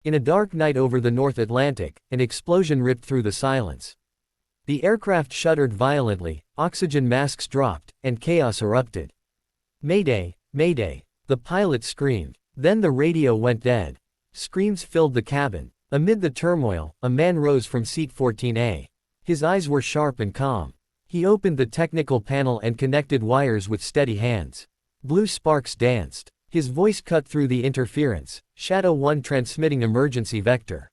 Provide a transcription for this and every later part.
In a dark night over the North Atlantic, an explosion ripped through the silence. The aircraft shuddered violently, oxygen masks dropped, and chaos erupted. "Mayday! Mayday!" the pilot screamed. Then the radio went dead. Screams filled the cabin. Amid the turmoil, a man rose from seat 14A. His eyes were sharp and calm. He opened the technical panel and connected wires with steady hands. Blue sparks danced. His voice cut through the interference. Shadow 1 transmitting emergency vector.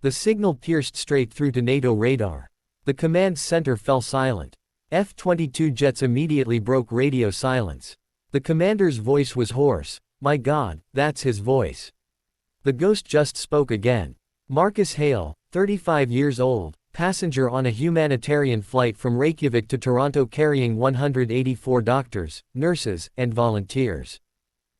The signal pierced straight through to NATO radar. The command center fell silent. F-22 jets immediately broke radio silence. The commander's voice was hoarse. "My God, that's his voice." The ghost just spoke again. Marcus Hale, 35 years old, passenger on a humanitarian flight from Reykjavik to Toronto carrying 184 doctors, nurses, and volunteers.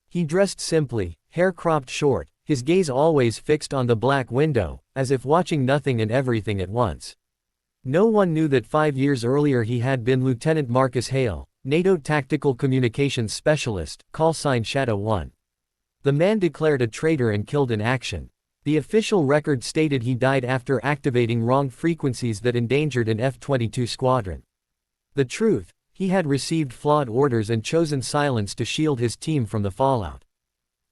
He dressed simply, hair cropped short, his gaze always fixed on the black window, as if watching nothing and everything at once. No one knew that 5 years earlier he had been Lieutenant Marcus Hale, NATO Tactical Communications Specialist, call sign Shadow 1. The man declared a traitor and killed in action. The official record stated he died after activating wrong frequencies that endangered an F-22 squadron. The truth, he had received flawed orders and chosen silence to shield his team from the fallout.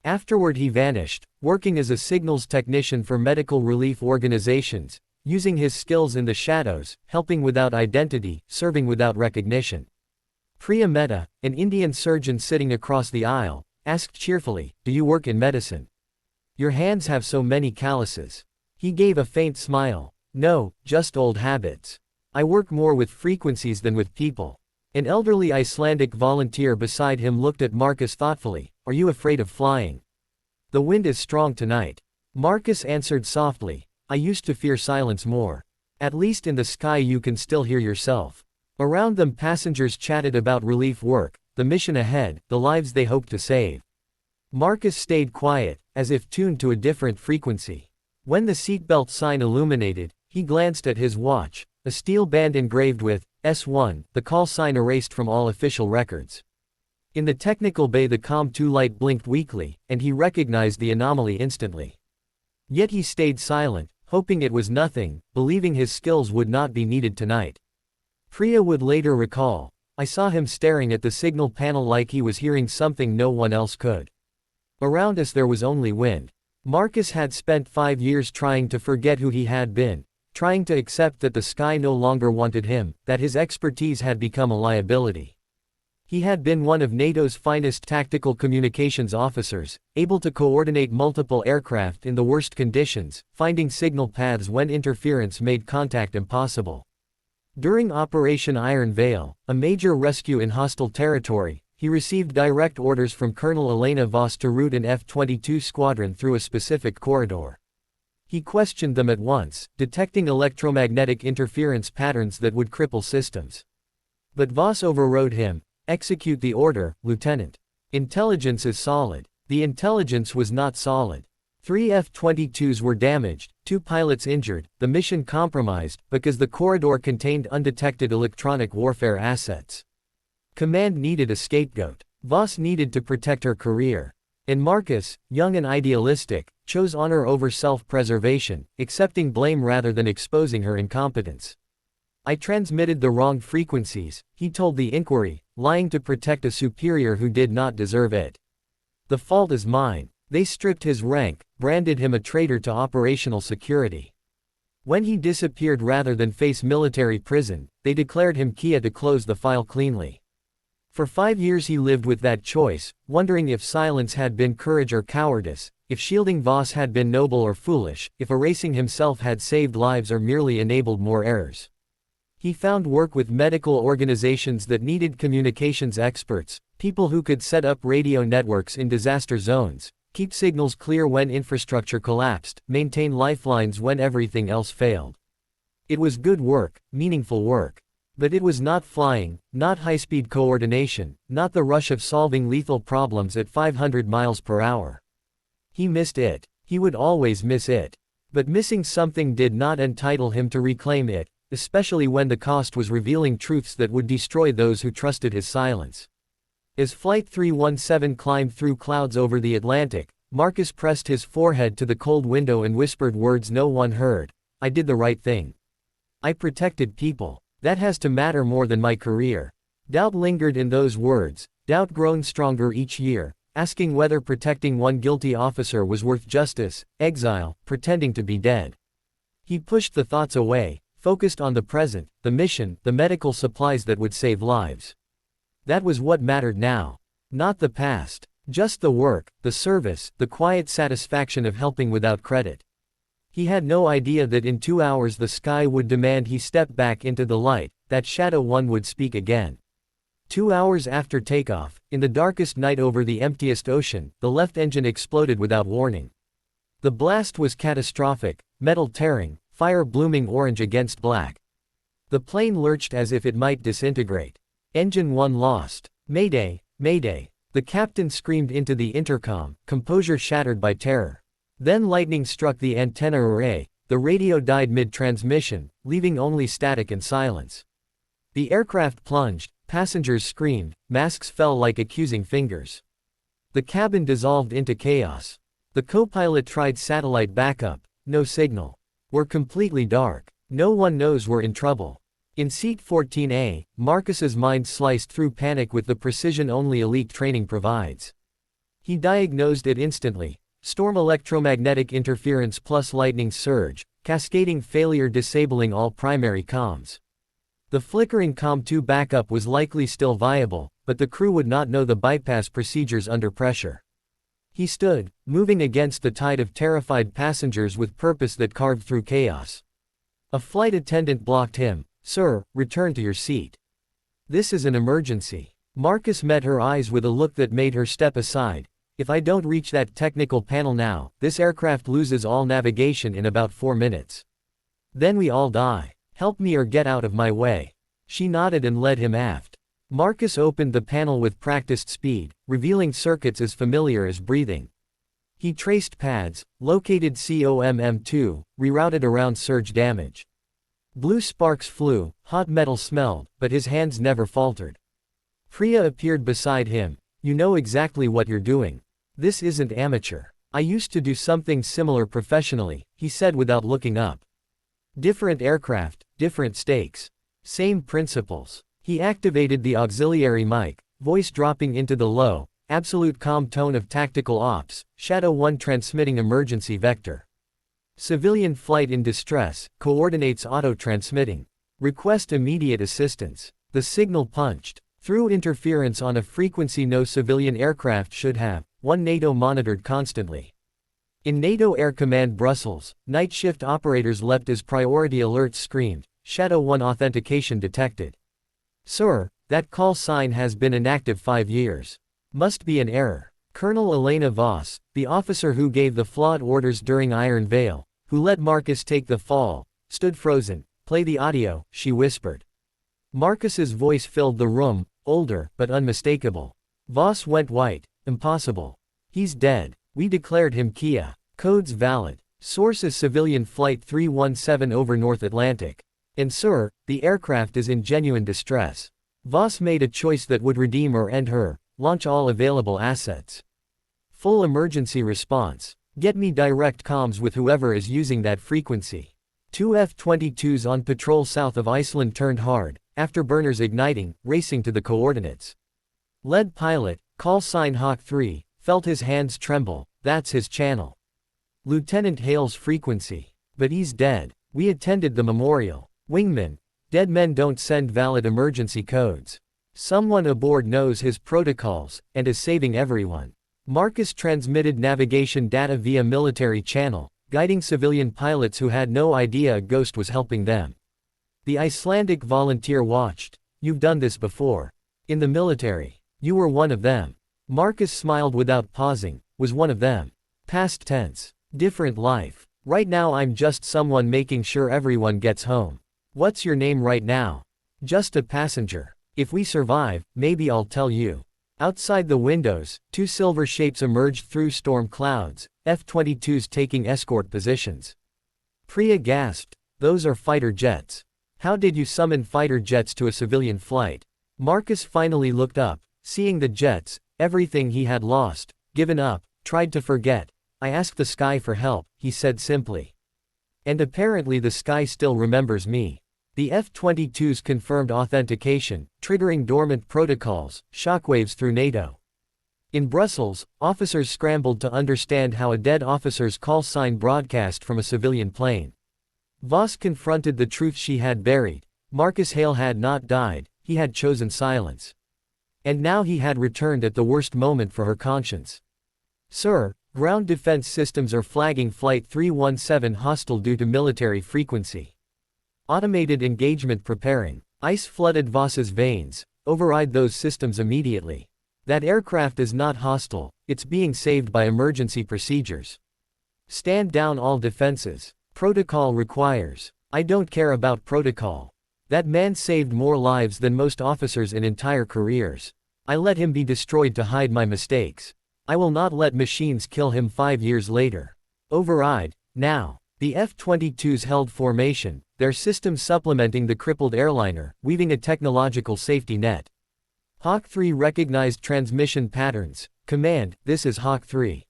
Afterward he vanished, working as a signals technician for medical relief organizations, using his skills in the shadows, helping without identity, serving without recognition. Priya Mehta, an Indian surgeon sitting across the aisle, asked cheerfully, "Do you work in medicine? Your hands have so many calluses." He gave a faint smile. "No, just old habits. I work more with frequencies than with people." An elderly Icelandic volunteer beside him looked at Marcus thoughtfully. "Are you afraid of flying?" "The wind is strong tonight." Marcus answered softly, "I used to fear silence more. At least in the sky you can still hear yourself." Around them passengers chatted about relief work, the mission ahead, the lives they hoped to save. Marcus stayed quiet, as if tuned to a different frequency. When the seatbelt sign illuminated, he glanced at his watch, a steel band engraved with S1, the call sign erased from all official records. In the technical bay the COM2 light blinked weakly, and he recognized the anomaly instantly. Yet he stayed silent, hoping it was nothing, believing his skills would not be needed tonight. Priya would later recall, "I saw him staring at the signal panel like he was hearing something no one else could. Around us there was only wind." Marcus had spent 5 years trying to forget who he had been, trying to accept that the sky no longer wanted him, that his expertise had become a liability. He had been one of NATO's finest tactical communications officers, able to coordinate multiple aircraft in the worst conditions, finding signal paths when interference made contact impossible. During Operation Iron Veil, a major rescue in hostile territory, he received direct orders from Colonel Elena Voss to route an F-22 squadron through a specific corridor. He questioned them at once, detecting electromagnetic interference patterns that would cripple systems. But Voss overrode him. "Execute the order, Lieutenant. Intelligence is solid." The intelligence was not solid. 3 F-22s were damaged, 2 pilots injured, the mission compromised, because the corridor contained undetected electronic warfare assets. Command needed a scapegoat. Voss needed to protect her career. And Marcus, young and idealistic, chose honor over self-preservation, accepting blame rather than exposing her incompetence. "I transmitted the wrong frequencies," he told the inquiry, lying to protect a superior who did not deserve it. "The fault is mine." They stripped his rank, branded him a traitor to operational security. When he disappeared rather than face military prison, they declared him Kia to close the file cleanly. For 5 years he lived with that choice, wondering if silence had been courage or cowardice, if shielding Voss had been noble or foolish, if erasing himself had saved lives or merely enabled more errors. He found work with medical organizations that needed communications experts, people who could set up radio networks in disaster zones, keep signals clear when infrastructure collapsed, maintain lifelines when everything else failed. It was good work, meaningful work. But it was not flying, not high-speed coordination, not the rush of solving lethal problems at 500 miles per hour. He missed it. He would always miss it. But missing something did not entitle him to reclaim it, especially when the cost was revealing truths that would destroy those who trusted his silence. As Flight 317 climbed through clouds over the Atlantic, Marcus pressed his forehead to the cold window and whispered words no one heard. I did the right thing. I protected people. That has to matter more than my career. Doubt lingered in those words, doubt grown stronger each year, asking whether protecting one guilty officer was worth justice, exile, pretending to be dead. He pushed the thoughts away, focused on the present, the mission, the medical supplies that would save lives. That was what mattered now. Not the past. Just the work, the service, the quiet satisfaction of helping without credit. He had no idea that in 2 hours the sky would demand he step back into the light, that Shadow 1 would speak again. 2 hours after takeoff, in the darkest night over the emptiest ocean, the left engine exploded without warning. The blast was catastrophic, metal tearing, fire blooming orange against black. The plane lurched as if it might disintegrate. Engine 1 lost. Mayday, mayday. The captain screamed into the intercom, composure shattered by terror. Then lightning struck the antenna array, the radio died mid-transmission, leaving only static and silence. The aircraft plunged, passengers screamed, masks fell like accusing fingers. The cabin dissolved into chaos. The co-pilot tried satellite backup, no signal. We're completely dark. No one knows we're in trouble. In seat 14A, Marcus's mind sliced through panic with the precision only elite training provides. He diagnosed it instantly. Storm electromagnetic interference plus lightning surge, cascading failure disabling all primary comms. The flickering COM2 backup was likely still viable, but the crew would not know the bypass procedures under pressure. He stood, moving against the tide of terrified passengers with purpose that carved through chaos. A flight attendant blocked him. Sir, return to your seat. This is an emergency. Marcus met her eyes with a look that made her step aside. If I don't reach that technical panel now, this aircraft loses all navigation in about 4 minutes. Then we all die. Help me or get out of my way. She nodded and led him aft. Marcus opened the panel with practiced speed, revealing circuits as familiar as breathing. He traced pads, located COMM2, rerouted around surge damage. Blue sparks flew, hot metal smelled, but his hands never faltered. Priya appeared beside him. You know exactly what you're doing. This isn't amateur. I used to do something similar professionally, he said without looking up. Different aircraft, different stakes. Same principles. He activated the auxiliary mic, voice dropping into the low, absolute calm tone of tactical ops, Shadow 1 transmitting emergency vector. Civilian flight in distress, coordinates auto-transmitting. Request immediate assistance. The signal punched through interference on a frequency no civilian aircraft should have, one NATO monitored constantly. In NATO Air Command Brussels, night shift operators leapt as priority alerts screamed, Shadow 1 authentication detected. Sir, that call sign has been inactive 5 years. Must be an error. Colonel Elena Voss, the officer who gave the flawed orders during Iron Veil, who let Marcus take the fall, stood frozen. Play the audio, she whispered. Marcus's voice filled the room, older, but unmistakable. Voss went white. Impossible. He's dead. We declared him Kia. Codes valid. Source is civilian flight 317 over North Atlantic. And sir, the aircraft is in genuine distress. Voss made a choice that would redeem or end her. Launch all available assets. Full emergency response. Get me direct comms with whoever is using that frequency. 2 F-22s on patrol south of Iceland turned hard, afterburners igniting, racing to the coordinates. Lead pilot, call sign Hawk 3, felt his hands tremble. That's his channel. Lieutenant Hale's frequency. But he's dead. We attended the memorial. Wingman. Dead men don't send valid emergency codes. Someone aboard knows his protocols, and is saving everyone. Marcus transmitted navigation data via military channel, guiding civilian pilots who had no idea a ghost was helping them. The Icelandic volunteer watched. You've done this before. In the military. You were one of them. Marcus smiled without pausing. Was one of them. Past tense. Different life. Right now I'm just someone making sure everyone gets home. What's your name right now? Just a passenger. If we survive, maybe I'll tell you. Outside the windows, 2 silver shapes emerged through storm clouds, F-22s taking escort positions. Priya gasped. Those are fighter jets. How did you summon fighter jets to a civilian flight? Marcus finally looked up, seeing the jets, everything he had lost, given up, Tried to forget. I asked the sky for help, he said simply. And apparently the sky still remembers me. The F-22's confirmed authentication, triggering dormant protocols, shockwaves through NATO. In Brussels, officers scrambled to understand how a dead officer's call sign broadcast from a civilian plane. Voss confronted the truth she had buried. Marcus Hale had not died, he had chosen silence. And now he had returned at the worst moment for her conscience. Sir, ground defense systems are flagging Flight 317 hostile due to military frequency. Automated engagement preparing. Ice flooded Voss's veins. Override those systems immediately. That aircraft is not hostile, it's being saved by emergency procedures. Stand down all defenses. Protocol requires. I don't care about protocol. That man saved more lives than most officers in entire careers. I let him be destroyed to hide my mistakes. I will not let machines kill him 5 years later. Override, now. The F-22s held formation, their systems supplementing the crippled airliner, weaving a technological safety net. Hawk 3 recognized transmission patterns. Command, this is Hawk 3.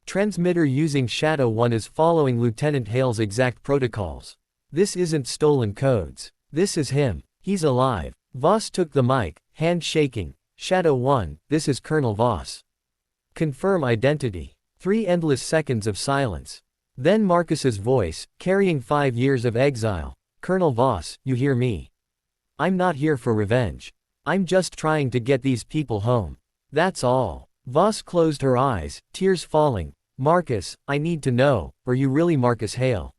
Transmitter using Shadow 1 is following Lieutenant Hale's exact protocols. This isn't stolen codes. This is him. He's alive. Voss took the mic, hand shaking. Shadow 1, this is Colonel Voss. Confirm identity. 3 endless seconds of silence. Then Marcus's voice, carrying 5 years of exile. Colonel Voss, you hear me? I'm not here for revenge. I'm just trying to get these people home. That's all. Voss closed her eyes, tears falling. Marcus, I need to know, are you really Marcus Hale?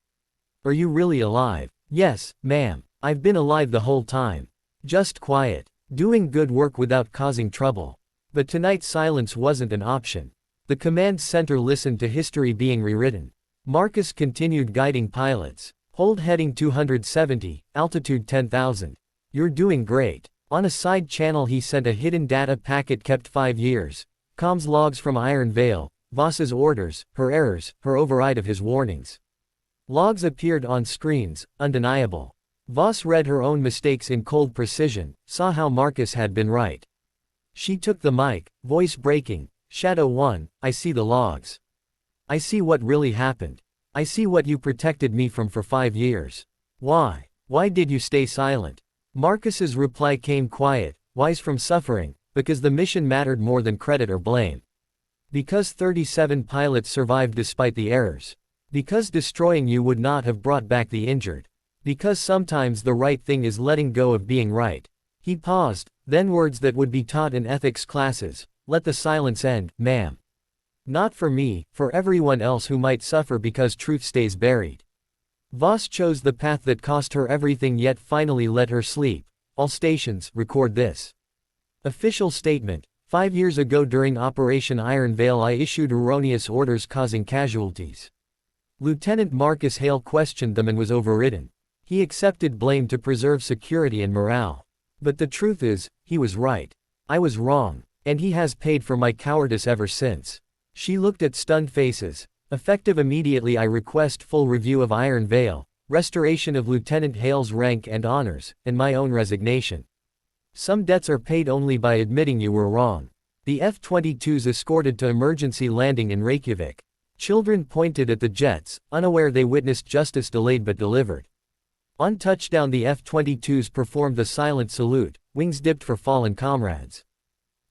Are you really alive? Yes, ma'am. I've been alive the whole time. Just quiet. Doing good work without causing trouble. But tonight silence wasn't an option. The command center listened to history being rewritten. Marcus continued guiding pilots. Hold heading 270, altitude 10,000. You're doing great. On a side channel he sent a hidden data packet kept 5 years. Comms logs from Iron Veil, Voss's orders, her errors, her override of his warnings. Logs appeared on screens, undeniable. Voss read her own mistakes in cold precision, saw how Marcus had been right. She took the mic, voice breaking. Shadow 1, I see the logs. I see what really happened. I see what you protected me from for 5 years. Why? Why did you stay silent? Marcus's reply came quiet, wise from suffering, because the mission mattered more than credit or blame. Because 37 pilots survived despite the errors. Because destroying you would not have brought back the injured. Because sometimes the right thing is letting go of being right. He paused, then words that would be taught in ethics classes. Let the silence end, ma'am. Not for me, for everyone else who might suffer because truth stays buried. Voss chose the path that cost her everything yet finally let her sleep. All stations, record this. Official statement. 5 years ago during Operation Iron Veil I issued erroneous orders causing casualties. Lieutenant Marcus Hale questioned them and was overridden. He accepted blame to preserve security and morale. But the truth is, he was right. I was wrong. And he has paid for my cowardice ever since. She looked at stunned faces. Effective immediately I request full review of Iron Veil, restoration of Lieutenant Hale's rank and honors, and my own resignation. Some debts are paid only by admitting you were wrong. The F-22s escorted to emergency landing in Reykjavik. Children pointed at the jets, unaware they witnessed justice delayed but delivered. On touchdown the F-22s performed the silent salute, wings dipped for fallen comrades.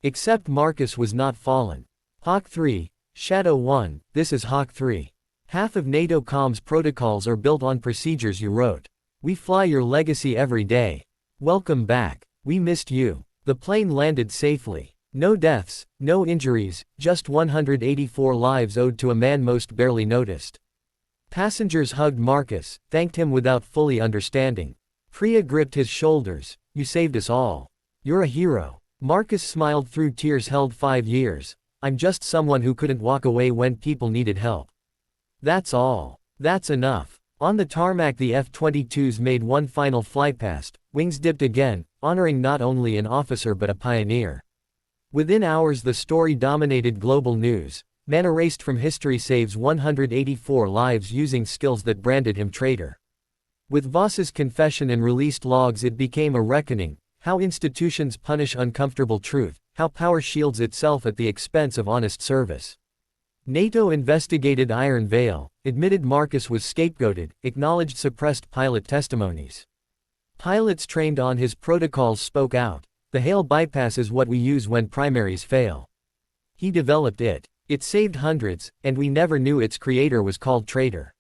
Except Marcus was not fallen. Hawk 3, Shadow 1, this is Hawk 3. Half of NATO comms protocols are built on procedures you wrote. We fly your legacy every day. Welcome back. We missed you. The plane landed safely. No deaths, no injuries, just 184 lives owed to a man most barely noticed. Passengers hugged Marcus, thanked him without fully understanding. Priya gripped his shoulders. You saved us all. You're a hero. Marcus smiled through tears held 5 years. I'm just someone who couldn't walk away when people needed help. That's all. That's enough. On the tarmac the F-22s made one final flight past, wings dipped again, honoring not only an officer but a pioneer. Within hours the story dominated global news. Man erased from history saves 184 lives using skills that branded him traitor. With Voss's confession and released logs it became a reckoning, how institutions punish uncomfortable truth, how power shields itself at the expense of honest service. NATO investigated Iron Veil, admitted Marcus was scapegoated, acknowledged suppressed pilot testimonies. Pilots trained on his protocols spoke out. The Hale bypass is what we use when primaries fail. He developed it. It saved hundreds, and we never knew its creator was called traitor.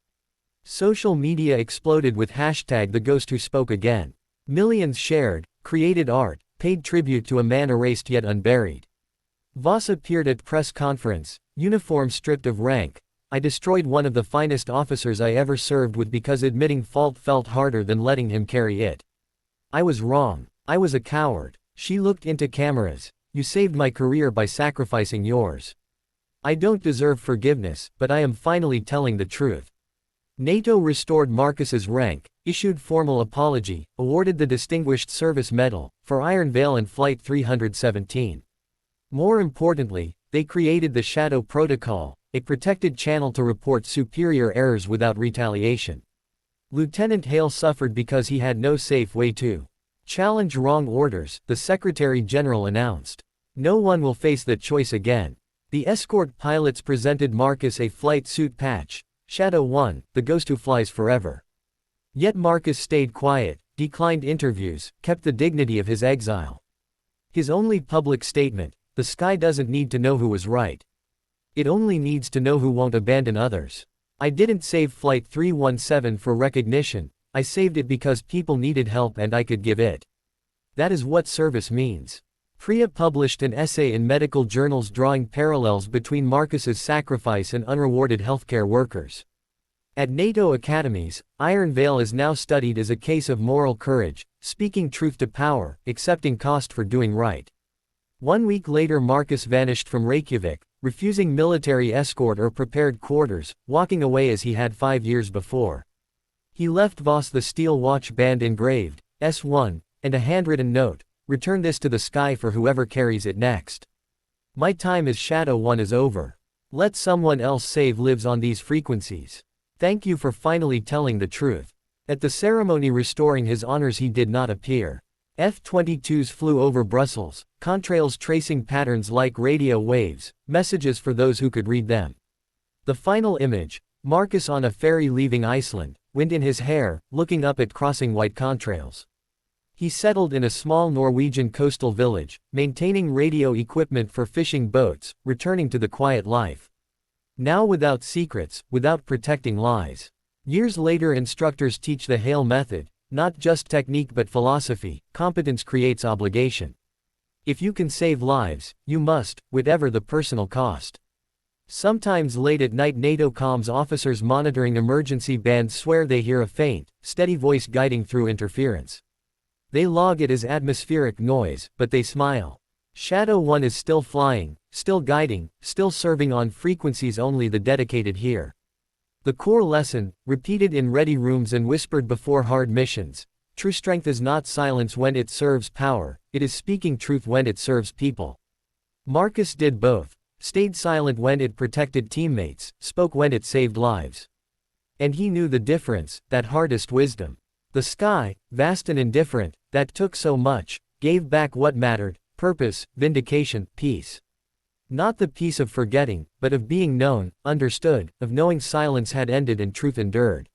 Social media exploded with hashtag the ghost who spoke again. Millions shared, created art, paid tribute to a man erased yet unburied. Voss appeared at press conference, uniform stripped of rank. I destroyed one of the finest officers I ever served with because admitting fault felt harder than letting him carry it. I was wrong. I was a coward. She looked into cameras. You saved my career by sacrificing yours. I don't deserve forgiveness, but I am finally telling the truth. NATO restored Marcus's rank, issued formal apology, awarded the Distinguished Service Medal, for Iron Veil and Flight 317. More importantly, they created the Shadow Protocol, a protected channel to report superior errors without retaliation. Lieutenant Hale suffered because he had no safe way to challenge wrong orders, the Secretary General announced. No one will face that choice again. The escort pilots presented Marcus a flight suit patch, Shadow 1, the ghost who flies forever. Yet Marcus stayed quiet, declined interviews, kept the dignity of his exile. His only public statement, the sky doesn't need to know who was right. It only needs to know who won't abandon others. I didn't save Flight 317 for recognition, I saved it because people needed help and I could give it. That is what service means. Priya published an essay in medical journals drawing parallels between Marcus's sacrifice and unrewarded healthcare workers. At NATO academies, Iron Veil is now studied as a case of moral courage, speaking truth to power, accepting cost for doing right. 1 week later Marcus vanished from Reykjavik, refusing military escort or prepared quarters, walking away as he had 5 years before. He left Voss the steel watch band engraved, S1, and a handwritten note, return this to the sky for whoever carries it next. My time as Shadow 1 is over. Let someone else save lives on these frequencies. Thank you for finally telling the truth. At the ceremony restoring his honors he did not appear. F-22s flew over Brussels, contrails tracing patterns like radio waves, messages for those who could read them. The final image, Marcus on a ferry leaving Iceland, wind in his hair, looking up at crossing white contrails. He settled in a small Norwegian coastal village, maintaining radio equipment for fishing boats, returning to the quiet life. Now without secrets, without protecting lies. Years later instructors teach the Hale method, not just technique but philosophy. Competence creates obligation. If you can save lives, you must, whatever the personal cost. Sometimes late at night NATO comms officers monitoring emergency bands swear they hear a faint, steady voice guiding through interference. They log it as atmospheric noise, but they smile. Shadow 1 is still flying, still guiding, still serving on frequencies only the dedicated hear. The core lesson, repeated in ready rooms and whispered before hard missions, true strength is not silence when it serves power, it is speaking truth when it serves people. Marcus did both, stayed silent when it protected teammates, spoke when it saved lives. And he knew the difference, that hardest wisdom. The sky, vast and indifferent, that took so much, gave back what mattered, purpose, vindication, peace. Not the peace of forgetting, but of being known, understood, of knowing silence had ended and truth endured.